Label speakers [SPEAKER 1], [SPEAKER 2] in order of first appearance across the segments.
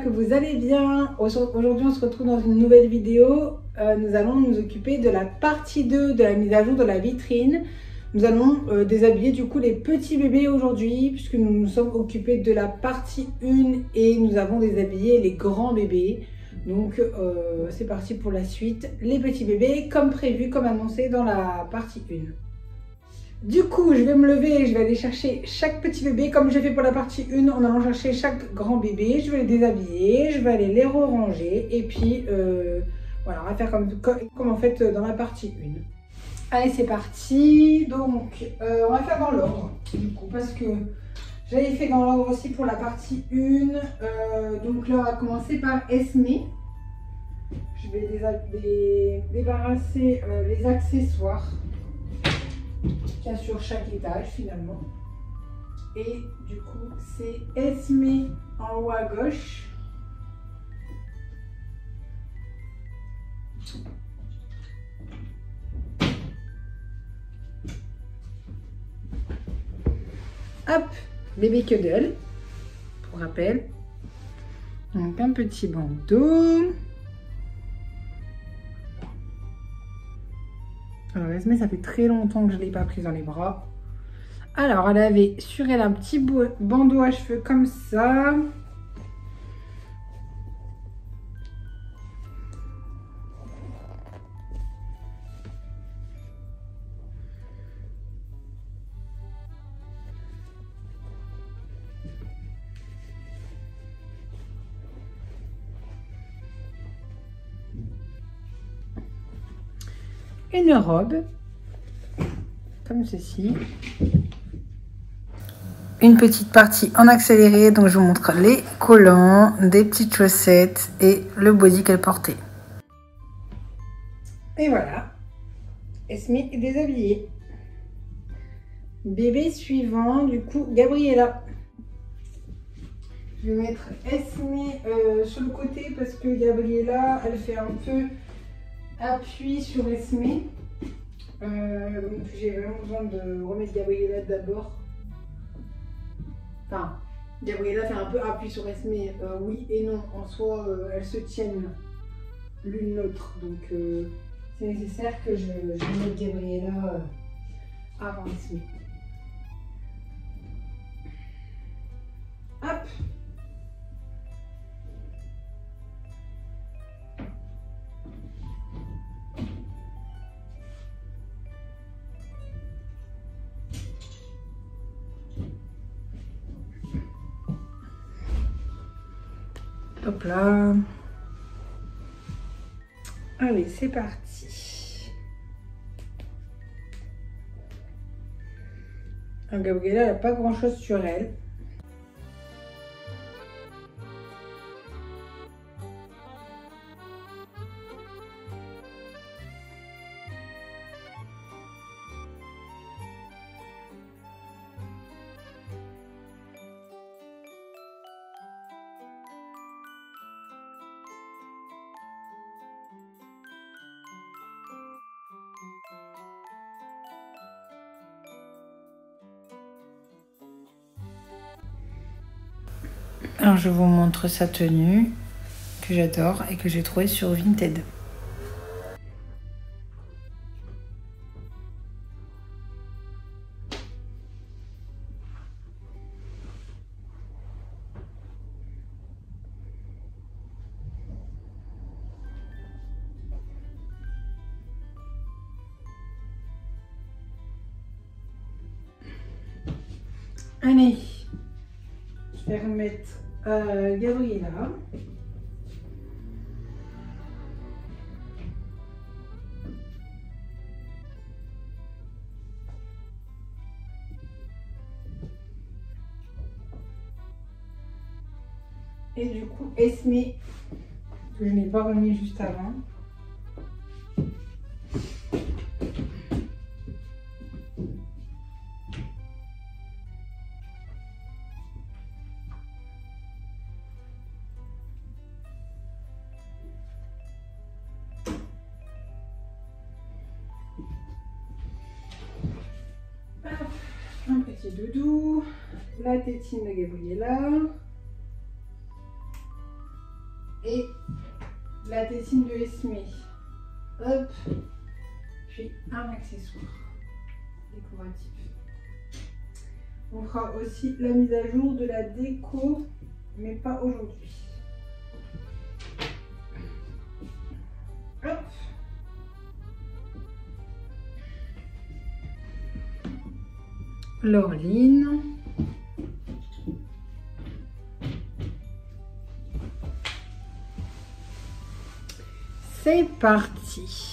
[SPEAKER 1] que vous allez bien. Aujourd'hui, on se retrouve dans une nouvelle vidéo. Nous allons nous occuper de la partie 2 de la mise à jour de la vitrine. Nous allons déshabiller du coup les petits bébés aujourd'hui, puisque nous nous sommes occupés de la partie 1 et nous avons déshabillé les grands bébés. Donc, c'est parti pour la suite. Les petits bébés, comme prévu, comme annoncé dans la partie 1. Du coup, je vais me lever et je vais aller chercher chaque petit bébé, comme j'ai fait pour la partie 1, en allant chercher chaque grand bébé. Je vais les déshabiller, je vais aller les ranger et puis voilà, on va faire comme en fait dans la partie 1. Allez, c'est parti. Donc, on va faire dans l'ordre, du coup, parce que j'avais fait dans l'ordre aussi pour la partie 1. Donc là, on va commencer par Esmé. Je vais débarrasser les accessoires qu'il y a sur chaque étage finalement. Et du coup, c'est Esmé en haut à gauche. Hop, bébé cuddle, pour rappel. Donc un petit bandeau. Alors Esmé, ça fait très longtemps que je ne l'ai pas prise dans les bras. Alors, elle avait sur elle un petit bandeau à cheveux comme ça. Une robe, comme ceci. Une petite partie en accéléré, donc je vous montre les collants, des petites chaussettes et le body qu'elle portait. Et voilà, Esmé est déshabillée. Bébé suivant, du coup, Gabriella. Je vais mettre Esmé sur le côté parce que Gabriella, elle fait un peu appui sur Esmé. Donc j'ai vraiment besoin de remettre Gabriella d'abord. Enfin, Gabriella fait un peu appui sur Esmé, oui et non. En soi, elles se tiennent l'une l'autre. Donc c'est nécessaire que je mette Gabriella avant Esmé. Hop! Hop là. Allez, c'est parti. Alors, Gabriella, elle n'a pas grand chose sur elle. Alors je vous montre sa tenue que j'adore et que j'ai trouvée sur Vinted. Allez, je vais remettre Gabriella. Et du coup, Esmé, que je n'ai pas remis juste avant. Un petit doudou, la tétine de Gabriella. la tétine de Esme. Hop. Puis un accessoire décoratif. On fera aussi la mise à jour de la déco, mais pas aujourd'hui. Hop. Laureline. C'est parti.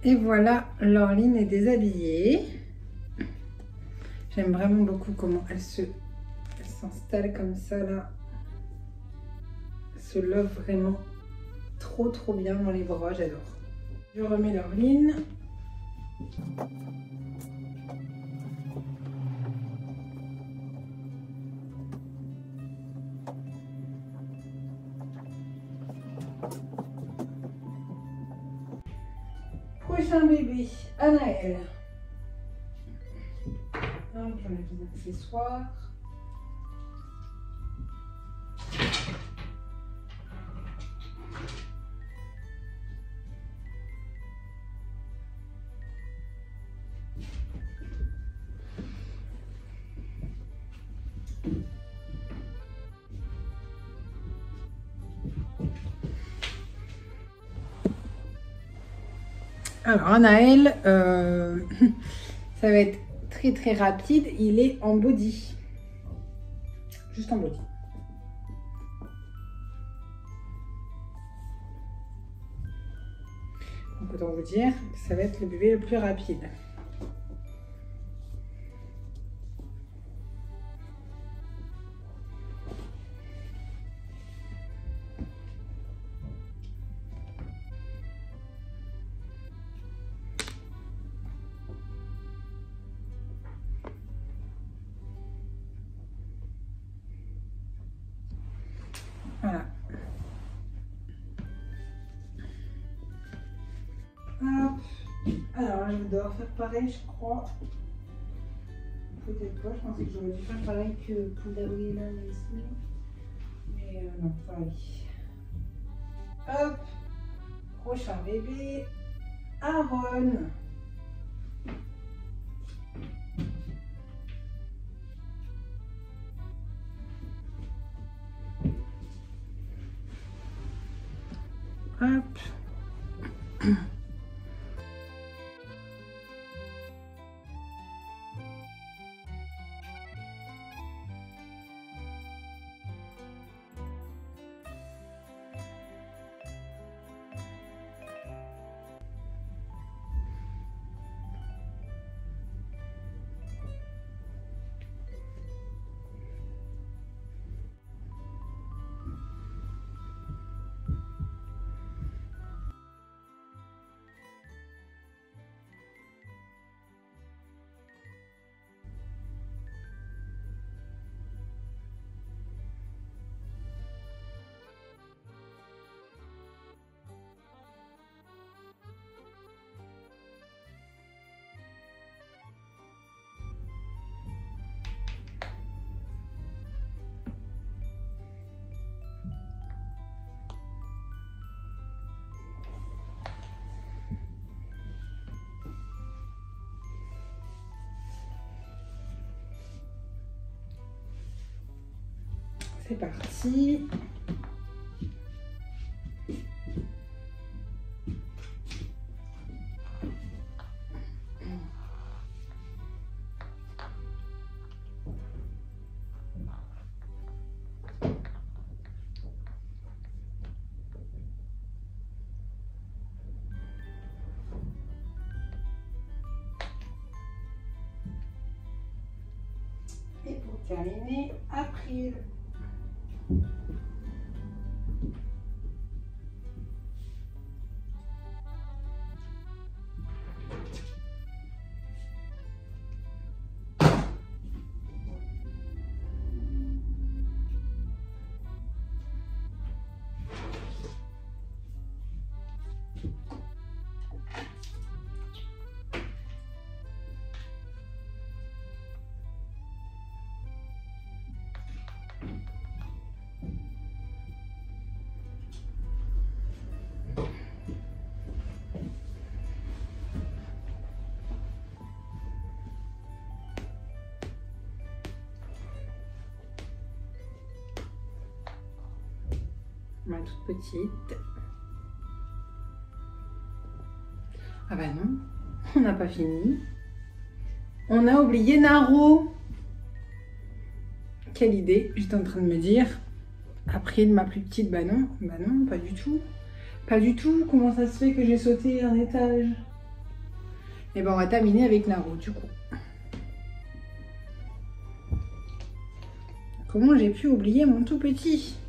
[SPEAKER 1] Et voilà, Laureline est déshabillée. J'aime vraiment beaucoup comment elle s'installe comme ça là. Elle se love vraiment trop bien dans les bras, j'adore. Je remets Laureline. Prochain bébé, Anaël. Donc, j'enlève les accessoires. Alors, Anaël, ça va être très rapide. Il est en body. Juste en body. Donc, autant vous dire que ça va être le bébé le plus rapide. Voilà. Hop. Alors, je vais devoir faire pareil, je crois. Peut-être pas, je pense que j'aurais dû faire pareil que pour Gabriela ici. Mais non, pareil. Hop. Prochain bébé, Aaron. Hop. C'est parti. terminé April. Ma toute petite. Ah bah non, on n'a pas fini. On a oublié Naro. Quelle idée, j'étais en train de me dire. Après de ma plus petite, bah non, pas du tout. Pas du tout, comment ça se fait que j'ai sauté un étage? Et ben on va terminer avec Naro du coup. Comment j'ai pu oublier mon tout petit?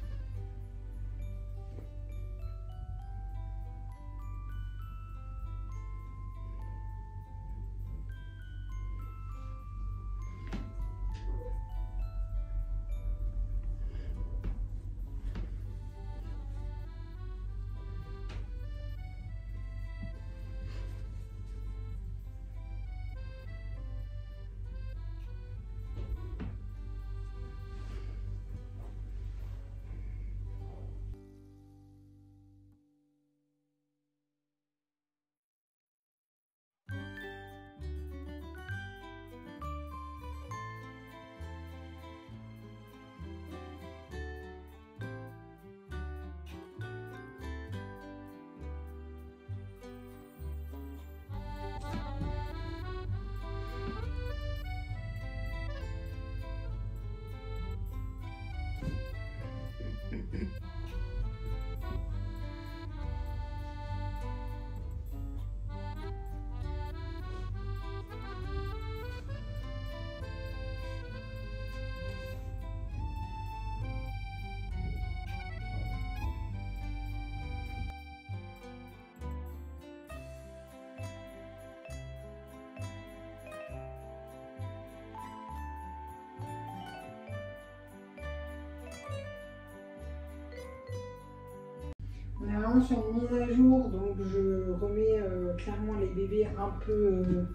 [SPEAKER 1] On est vraiment sur une mise à jour, donc je remets clairement les bébés un peu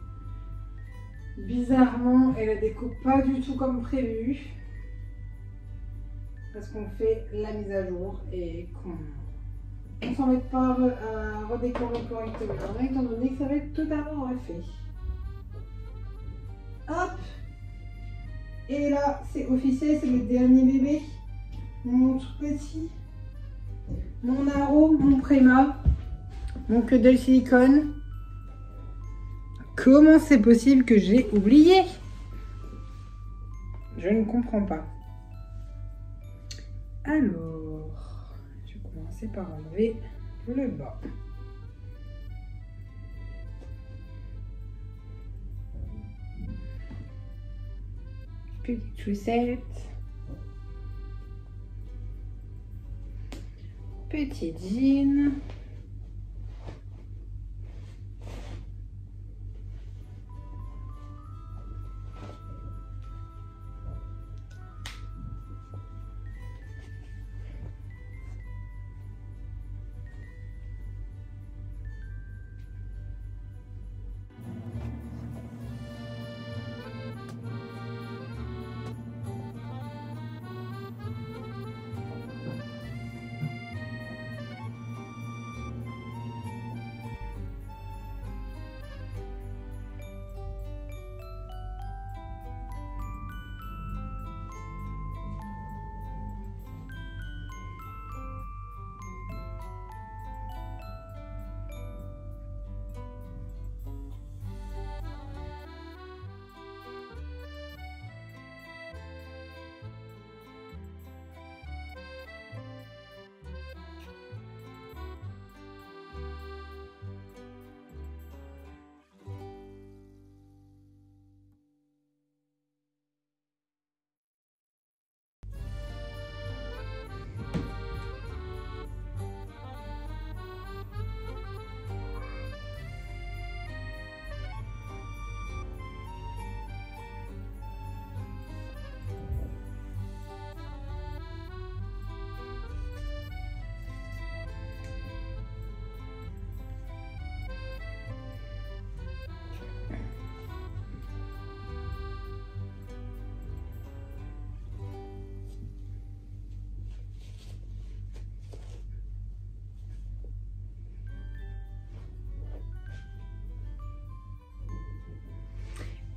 [SPEAKER 1] bizarrement et la découpe pas du tout comme prévu. Parce qu'on fait la mise à jour et qu'on ne s'embête pas à redécorer correctement, étant donné que ça va être totalement refait. Hop! Et là, c'est officiel, c'est le dernier bébé, mon tout petit. Mon Naro, mon Préma, mon queue de silicone. Comment c'est possible que j'ai oublié? Je ne comprends pas. Alors, je vais commencer par enlever le bas. Petite chaussette. Petit jean.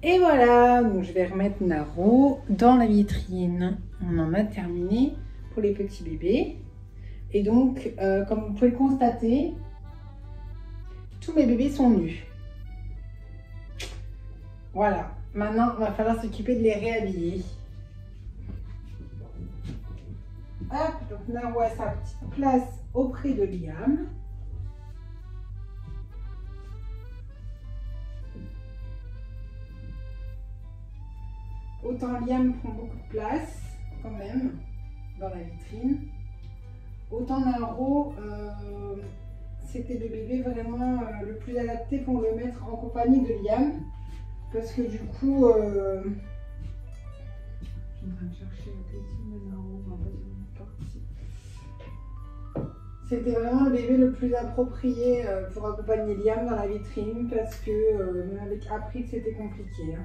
[SPEAKER 1] Et voilà, donc je vais remettre Naro dans la vitrine. On en a terminé pour les petits bébés. Et donc, comme vous pouvez le constater, tous mes bébés sont nus. Voilà, maintenant il va falloir s'occuper de les réhabiller. Hop, donc Naro a sa petite place auprès de Liam. Autant Liam prend beaucoup de place, quand même, dans la vitrine. Autant Naro, c'était le bébé vraiment le plus adapté pour le mettre en compagnie de Liam. Parce que du coup, je suis en train de chercher la question de Naro, c'était vraiment le bébé le plus approprié pour accompagner Liam dans la vitrine. Parce que même avec April, c'était compliqué. Hein.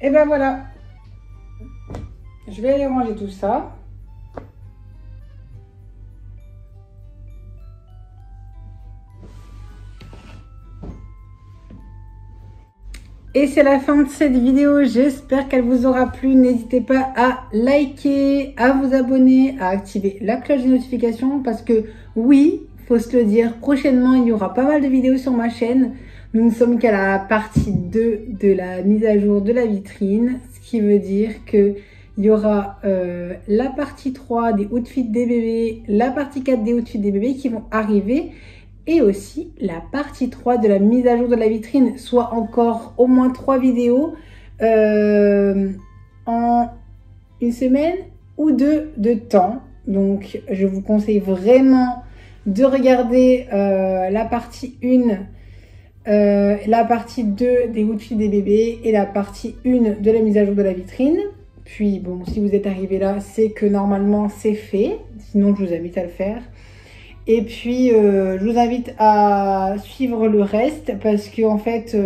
[SPEAKER 1] Et ben voilà, je vais aller ranger tout ça. Et c'est la fin de cette vidéo, j'espère qu'elle vous aura plu. N'hésitez pas à liker, à vous abonner, à activer la cloche des notifications parce que oui, faut se le dire, prochainement il y aura pas mal de vidéos sur ma chaîne. Nous ne sommes qu'à la partie 2 de la mise à jour de la vitrine, ce qui veut dire qu'il y aura la partie 3 des outfits des bébés, la partie 4 des outfits des bébés qui vont arriver et aussi la partie 3 de la mise à jour de la vitrine, soit encore au moins 3 vidéos en une semaine ou 2 de temps. Donc je vous conseille vraiment de regarder la partie 1, la partie 2 des outfits des bébés et la partie 1 de la mise à jour de la vitrine. Puis bon, si vous êtes arrivé là, c'est que normalement c'est fait. Sinon, je vous invite à le faire. Et puis, je vous invite à suivre le reste parce que en fait,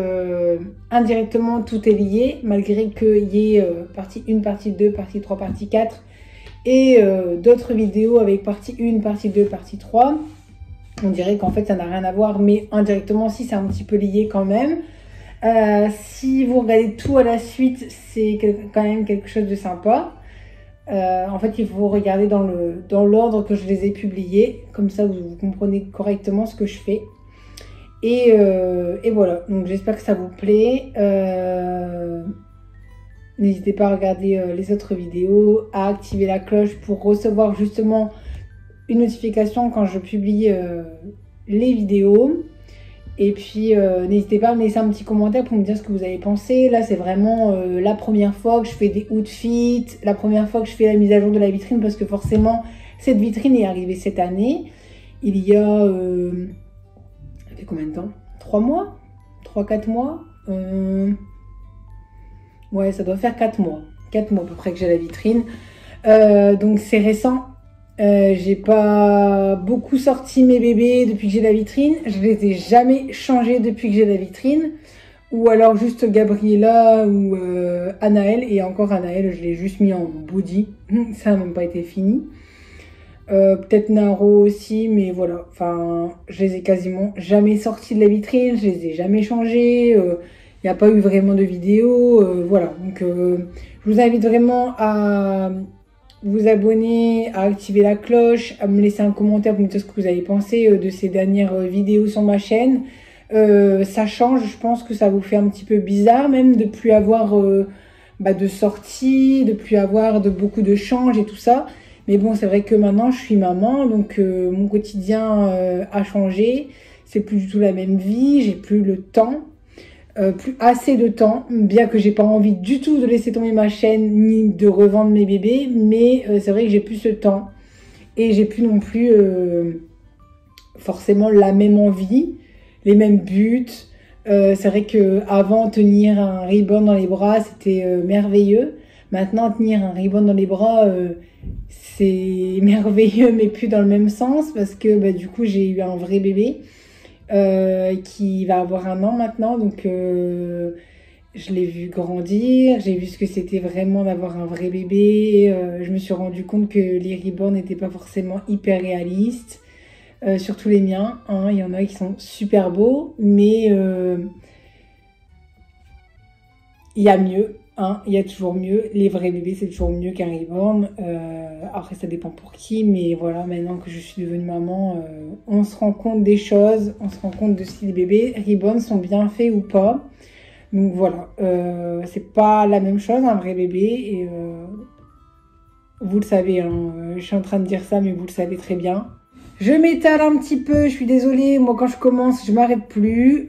[SPEAKER 1] indirectement, tout est lié. Malgré qu'il y ait partie 1, partie 2, partie 3, partie 4 et d'autres vidéos avec partie 1, partie 2, partie 3. On dirait qu'en fait ça n'a rien à voir, mais indirectement si, c'est un petit peu lié quand même. Si vous regardez tout à la suite, c'est quand même quelque chose de sympa. En fait, il faut regarder dans l'ordre que je les ai publiés, comme ça vous comprenez correctement ce que je fais. Et voilà, donc j'espère que ça vous plaît. N'hésitez pas à regarder les autres vidéos, à activer la cloche pour recevoir justement une notification quand je publie les vidéos. Et puis n'hésitez pas à me laisser un petit commentaire pour me dire ce que vous avez pensé. Là c'est vraiment la première fois que je fais des outfits, la première fois que je fais la mise à jour de la vitrine parce que forcément cette vitrine est arrivée cette année. Il y a ça fait combien de temps? 3 mois? 3-4 mois? Ouais, ça doit faire 4 mois. 4 mois à peu près que j'ai la vitrine. Donc c'est récent. J'ai pas beaucoup sorti mes bébés depuis que j'ai la vitrine. Je les ai jamais changés depuis que j'ai la vitrine. Ou alors juste Gabriella ou Anaël. Et encore Anaël, je l'ai juste mis en body. Ça n'a même pas été fini. Peut-être Naro aussi, mais voilà. Enfin, je les ai quasiment jamais sortis de la vitrine. Je les ai jamais changés. Il n'y a pas eu vraiment de vidéo. Voilà. Donc, je vous invite vraiment à vous abonner, à activer la cloche, à me laisser un commentaire pour me dire ce que vous avez pensé de ces dernières vidéos sur ma chaîne. Ça change, je pense que ça vous fait un petit peu bizarre même de plus avoir de sorties, de plus avoir de beaucoup de changes et tout ça. Mais bon, c'est vrai que maintenant je suis maman, donc mon quotidien a changé. C'est plus du tout la même vie, j'ai plus le temps. Plus assez de temps, bien que j'ai pas envie du tout de laisser tomber ma chaîne ni de revendre mes bébés, mais c'est vrai que j'ai plus ce temps et j'ai plus non plus forcément la même envie, les mêmes buts. C'est vrai que avant tenir un ribbon dans les bras c'était merveilleux. Maintenant tenir un ribbon dans les bras c'est merveilleux mais plus dans le même sens parce que du coup j'ai eu un vrai bébé. Qui va avoir 1 an maintenant, donc je l'ai vu grandir, j'ai vu ce que c'était vraiment d'avoir un vrai bébé. Je me suis rendu compte que les reborn n'étaient pas forcément hyper réalistes, surtout les miens. Hein. Il y en a qui sont super beaux, mais il y a mieux. Hein, il y a toujours mieux. Les vrais bébés, c'est toujours mieux qu'un reborn. Après, ça dépend pour qui. Mais voilà, maintenant que je suis devenue maman, on se rend compte des choses. On se rend compte de si les bébés reborn sont bien faits ou pas. Donc voilà, c'est pas la même chose, un vrai bébé. Et vous le savez, hein, je suis en train de dire ça, mais vous le savez très bien. Je m'étale un petit peu, je suis désolée, moi quand je commence, je m'arrête plus.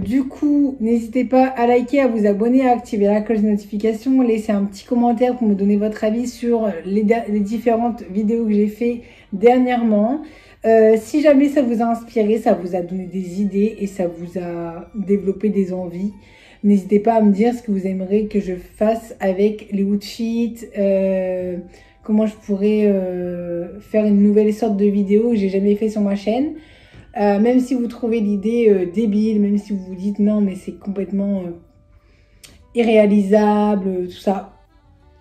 [SPEAKER 1] Du coup, n'hésitez pas à liker, à vous abonner, à activer la cloche de notification, laissez un petit commentaire pour me donner votre avis sur les différentes vidéos que j'ai fait dernièrement. Si jamais ça vous a inspiré, ça vous a donné des idées et ça vous a développé des envies, n'hésitez pas à me dire ce que vous aimeriez que je fasse avec les outfits, comment je pourrais faire une nouvelle sorte de vidéo que j'ai jamais fait sur ma chaîne. Même si vous trouvez l'idée débile, même si vous vous dites non mais c'est complètement irréalisable, tout ça,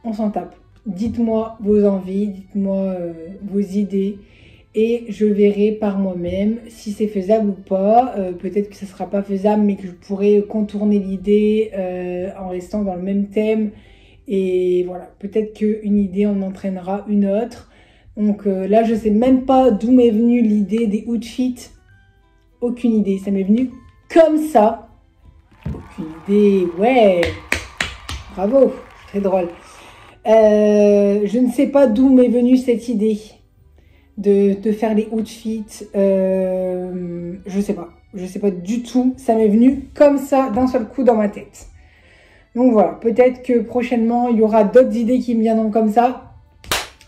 [SPEAKER 1] on s'en tape. Dites-moi vos envies, dites-moi vos idées et je verrai par moi-même si c'est faisable ou pas. Peut-être que ça sera pas faisable mais que je pourrais contourner l'idée en restant dans le même thème. Et voilà, peut-être qu'une idée en entraînera une autre. Donc là, je sais même pas d'où m'est venue l'idée des outfits. Aucune idée, ça m'est venu comme ça. Aucune idée, ouais. Bravo, très drôle. Je ne sais pas d'où m'est venue cette idée de faire les outfits. Je sais pas du tout. Ça m'est venu comme ça d'un seul coup dans ma tête. Donc voilà, peut-être que prochainement, il y aura d'autres idées qui me viendront comme ça,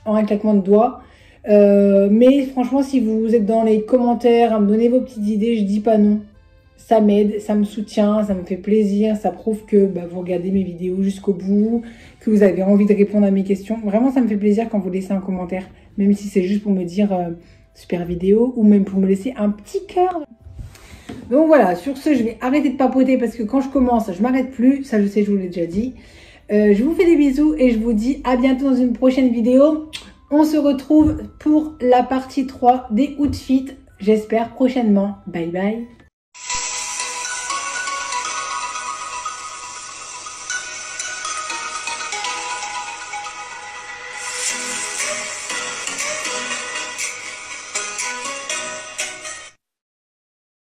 [SPEAKER 1] en un claquement de doigts. Mais franchement, si vous êtes dans les commentaires à me donner vos petites idées, je dis pas non. Ça m'aide, ça me soutient, ça me fait plaisir, ça prouve que vous regardez mes vidéos jusqu'au bout, que vous avez envie de répondre à mes questions. Vraiment, ça me fait plaisir quand vous laissez un commentaire, même si c'est juste pour me dire super vidéo, ou même pour me laisser un petit cœur. Donc voilà, sur ce, je vais arrêter de papoter parce que quand je commence, je m'arrête plus. Ça, je sais, je vous l'ai déjà dit. Je vous fais des bisous et je vous dis à bientôt dans une prochaine vidéo. On se retrouve pour la partie 3 des outfits, j'espère prochainement. Bye bye.